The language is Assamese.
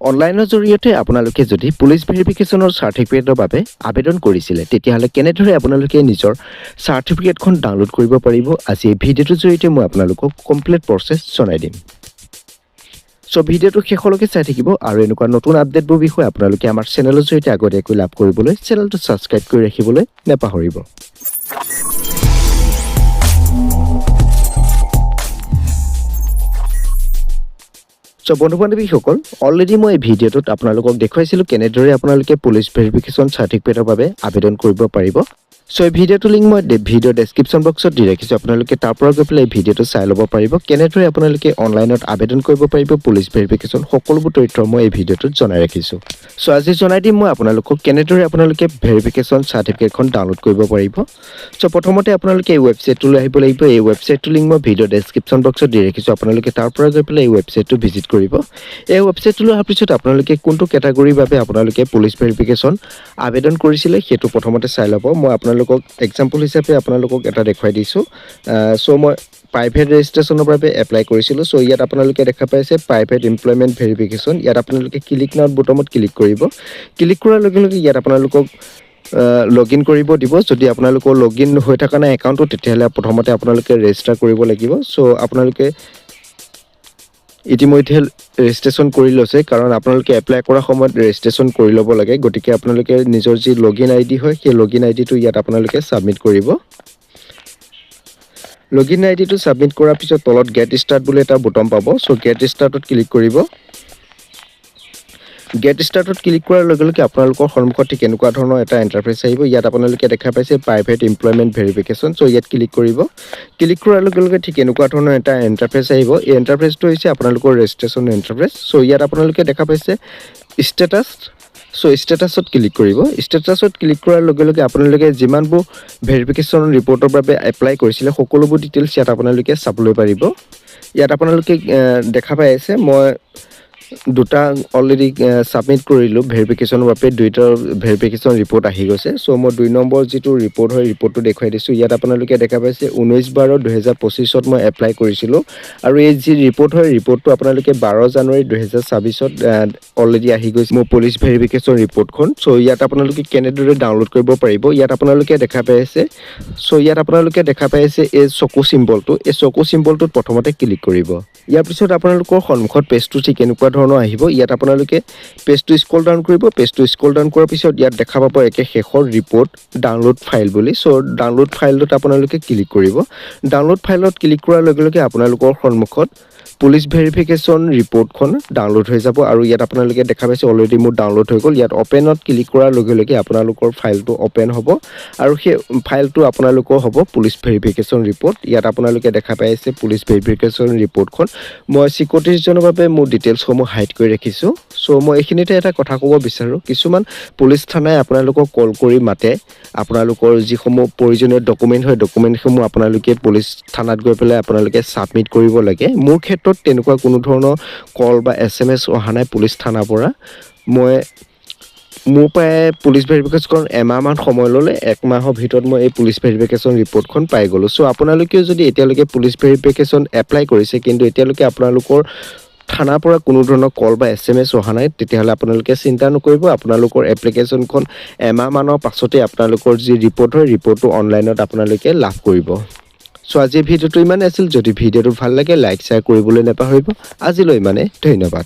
অনলাইনৰ জৰিয়তে আপোনালোকে যদি পুলিচ ভেৰিফিকেশ্যনৰ চাৰ্টিফিকেটৰ বাবে আবেদন কৰিছিলে তেতিয়াহ'লে কেনেদৰে আপোনালোকে নিজৰ চাৰ্টিফিকেটখন ডাউনলোড কৰিব পাৰিব আজি এই ভিডিঅ'টোৰ জৰিয়তে মই আপোনালোকক কমপ্লিট প্ৰচেছ জনাই দিম। সো ভিডিঅ'টো শেষলৈকে চাই থাকিব আৰু এনেকুৱা নতুন আপডেটবোৰ বিষয়ে আপোনালোকে আমাৰ চেনেলৰ জৰিয়তে আগতীয়াকৈ লাভ কৰিবলৈ চেনেলটো ছাবস্ক্ৰাইব কৰি ৰাখিবলৈ নাপাহৰিব। সো বন্ধু-বান্ধৱীসকল অলৰেডি মই এই ভিডিঅ'টোত আপোনালোকক দেখুৱাইছিলোঁ কেনেদৰে আপোনালোকে পুলিচ ভেৰিফিকেশ্যন চাৰ্টিফিকেটৰ বাবে আবেদন কৰিব পাৰিব। সো এই ভিডিঅ'টো লিংক মই ভিডিঅ' ডেছক্ৰিপশ্যন বক্সত দি ৰাখিছোঁ। আপোনালোকে তাৰ পৰা গৈ পেলাই এই ভিডিঅ'টো চাই ল'ব পাৰিব কেনেদৰে আপোনালোকে অনলাইনত আবেদন কৰিব পাৰিব পুলিচ ভেৰিফিকেশ্যন সকলোবোৰ তথ্য মই এই ভিডিঅ'টোত জনাই ৰাখিছোঁ। সো আজি জনাই দিম মই আপোনালোকক কেনেদৰে আপোনালোকে ভেৰিফিকেশ্যন চাৰ্টিফিকেটখন ডাউনলোড কৰিব পাৰিব। সো প্ৰথমতে আপোনালোকে এই ৱেবছাইটটোলৈ আহিব লাগিব। এই ৱেবছাইটটোৰ লিংক মই ভিডিঅ' ডেছক্ৰিপশ্যন বক্সত দি ৰাখিছোঁ। আপোনালোকে তাৰ পৰা গৈ পেলাই এই ৱেবছাইটটো ভিজিট কৰিব। এই ৱেবছাইটটোলৈ অহাৰ পিছত আপোনালোকে কোনটো কেটাগৰীৰ বাবে আপোনালোকে পুলিচ ভেৰিফিকেশ্যন আবেদন কৰিছিলে সেইটো প্ৰথমতে চাই ল'ব। মই আপোনালোকক এক্সাম্পল হিচাপে আপোনালোকক এটা দেখুৱাই দিছোঁ। সো মই প্ৰাইভেট ৰেজিষ্ট্ৰেশ্যনৰ বাবে এপ্লাই কৰিছিলোঁ। সো ইয়াত আপোনালোকে দেখা পাইছে প্ৰাইভেট এমপ্লয়মেণ্ট ভেৰিফিকেশ্যন। ইয়াত আপোনালোকে ক্লিক নাও বুটামত ক্লিক কৰিব। ক্লিক কৰাৰ লগে লগে ইয়াত আপোনালোকক লগ ইন কৰিব দিব। যদি আপোনালোকৰ লগ ইন হৈ থকা নাই একাউণ্টটো তেতিয়াহ'লে প্ৰথমতে আপোনালোকে ৰেজিষ্টাৰ কৰিব লাগিব। সো আপোনালোকে ইতিমধ্যে ৰেজিষ্ট্ৰেশ্যন কৰি লৈছে কাৰণ আপোনালোকে এপ্লাই কৰাৰ সময়ত ৰেজিষ্ট্ৰেশ্যন কৰি ল'ব লাগে। গতিকে আপোনালোকে নিজৰ যি লগইন আই ডি হয় সেই লগইন আই ডিটো ইয়াত আপোনালোকে ছাবমিট কৰিব। লগইন আই ডিটো ছাবমিট কৰাৰ পিছত তলত গেট ষ্টাৰ্ট বুলি এটা বুটাম পাব। সো গেট ষ্টাৰ্টত ক্লিক কৰিব। গেট ষ্টাৰ্টত ক্লিক কৰাৰ লগে লগে আপোনালোকৰ সন্মুখত ঠিক এনেকুৱা ধৰণৰ এটা ইণ্টাৰফেচ আহিব। ইয়াত আপোনালোকে দেখা পাইছে প্ৰাইভেট এমপ্লয়মেণ্ট ভেৰিফিকেশ্যন। সো ইয়াত ক্লিক কৰিব। ক্লিক কৰাৰ লগে লগে ঠিক এনেকুৱা ধৰণৰ এটা ইণ্টাৰফেচ আহিব। এই ইণ্টাৰফেচটো হৈছে আপোনালোকৰ ৰেজিষ্ট্ৰেশ্যন ইণ্টাৰফেচ। সো ইয়াত আপোনালোকে দেখা পাইছে ষ্টেটাছ। সো ষ্টেটাছত ক্লিক কৰিব। ষ্টেটাছত ক্লিক কৰাৰ লগে লগে আপোনালোকে যিমানবোৰ ভেৰিফিকেশ্যন ৰিপৰ্টৰ বাবে এপ্লাই কৰিছিলে সকলোবোৰ ডিটেইলছ ইয়াত আপোনালোকে চাবলৈ পাৰিব। ইয়াত আপোনালোকে দেখা পাই আছে মই দুটা অলৰেডি ছাবমিট কৰিলোঁ ভেৰিফিকেশ্যনৰ বাবে। দুইটা ভেৰিফিকেশ্যন ৰিপৰ্ট আহি গৈছে। সো মই 2 নম্বৰ যিটো ৰিপৰ্ট হয় ৰিপৰ্টটো দেখুৱাই দিছোঁ। ইয়াত আপোনালোকে দেখা পাইছে 19/12/2025 মই এপ্লাই কৰিছিলোঁ আৰু এই যি ৰিপৰ্ট হয় ৰিপৰ্টটো আপোনালোকে 12 জানুৱাৰী 2026 অলৰেডি আহি গৈছে মোৰ পুলিচ ভেৰিফিকেশ্যন ৰিপৰ্টখন। সো ইয়াত আপোনালোকে কেনেদৰে ডাউনলোড কৰিব পাৰিব ইয়াত আপোনালোকে দেখা পাই আছে। সো ইয়াত আপোনালোকে দেখা পাই আছে এই চকু চিম্বলটো। এই চকু চিম্বলটোত প্ৰথমতে ক্লিক কৰিব। ইয়াৰ পিছত আপোনালোকৰ সন্মুখত পেজটো ঠিক এনেকুৱা ধৰণৰ আহিব। ইয়াত আপোনালোকে পেজটো স্ক্ৰল ডাউন কৰিব। পেজটো স্ক্ৰল ডাউন কৰাৰ পিছত ইয়াত দেখা পাব একে শেষৰ ৰিপৰ্ট ডাউনলোড ফাইল বুলি। সো ডাউনলোড ফাইলটোত আপোনালোকে ক্লিক কৰিব। ডাউনলোড ফাইলত ক্লিক কৰাৰ লগে লগে আপোনালোকৰ সন্মুখত পুলিচ ভেৰিফিকেশ্যন ৰিপৰ্টখন ডাউনলোড হৈ যাব আৰু ইয়াত আপোনালোকে দেখা পাইছে অলৰেডি মোৰ ডাউনলোড হৈ গ'ল। ইয়াত অপেনত ক্লিক কৰাৰ লগে লগে আপোনালোকৰ ফাইলটো অপেন হ'ব আৰু সেই ফাইলটো আপোনালোকৰ হ'ব পুলিচ ভেৰিফিকেশ্যন ৰিপৰ্ট। ইয়াত আপোনালোকে দেখা পাই আছে পুলিচ ভেৰিফিকেশ্যন ৰিপৰ্টখন। মই চিকিউৰিটি ৰিজনৰ বাবে মোৰ ডিটেইলছসমূহ হাইড কৰি ৰাখিছোঁ। সো মই এইখিনিতে এটা কথা ক'ব বিচাৰোঁ, কিছুমান পুলিচ থানাই আপোনালোকক কল কৰি মাতে। আপোনালোকৰ যিসমূহ প্ৰয়োজনীয় ডকুমেণ্ট হয় ডকুমেণ্টসমূহ আপোনালোকে পুলিচ থানাত গৈ পেলাই আপোনালোকে ছাবমিট কৰিব লাগে। মোৰ ক্ষেত্ৰত তেনেকুৱা কোনো ধৰণৰ কল বা SMS অহা নাই পুলিচ থানাৰ পৰা। মোৰ প্ৰায় পুলিচ ভেৰিফিকেশ্যন এমাহমান সময় ল'লে। 1 মাহৰ ভিতৰত মই এই পুলিচ ভেৰিফিকেশ্যন ৰিপৰ্টখন পাই গ'লোঁ। সো আপোনালোকেও যদি এতিয়ালৈকে পুলিচ ভেৰিফিকেশ্যন এপ্লাই কৰিছে কিন্তু এতিয়ালৈকে আপোনালোকৰ থানাৰ পৰা কোনো ধৰণৰ কল বা SMS অহা নাই তেতিয়াহ'লে আপোনালোকে চিন্তা নকৰিব। আপোনালোকৰ এপ্লিকেশ্যনখন এমাহমানৰ পাছতেই আপোনালোকৰ যি ৰিপৰ্ট হয় ৰিপৰ্টটো অনলাইনত আপোনালোকে লাভ কৰিব। সো আজি ভিডিঅ'টো ইমানেই আছিল। যদি ভিডিঅ'টো ভাল লাগে লাইক শ্বেয়াৰ কৰিবলৈ নাপাহৰিব। আজিলৈ ইমানেই, ধন্যবাদ।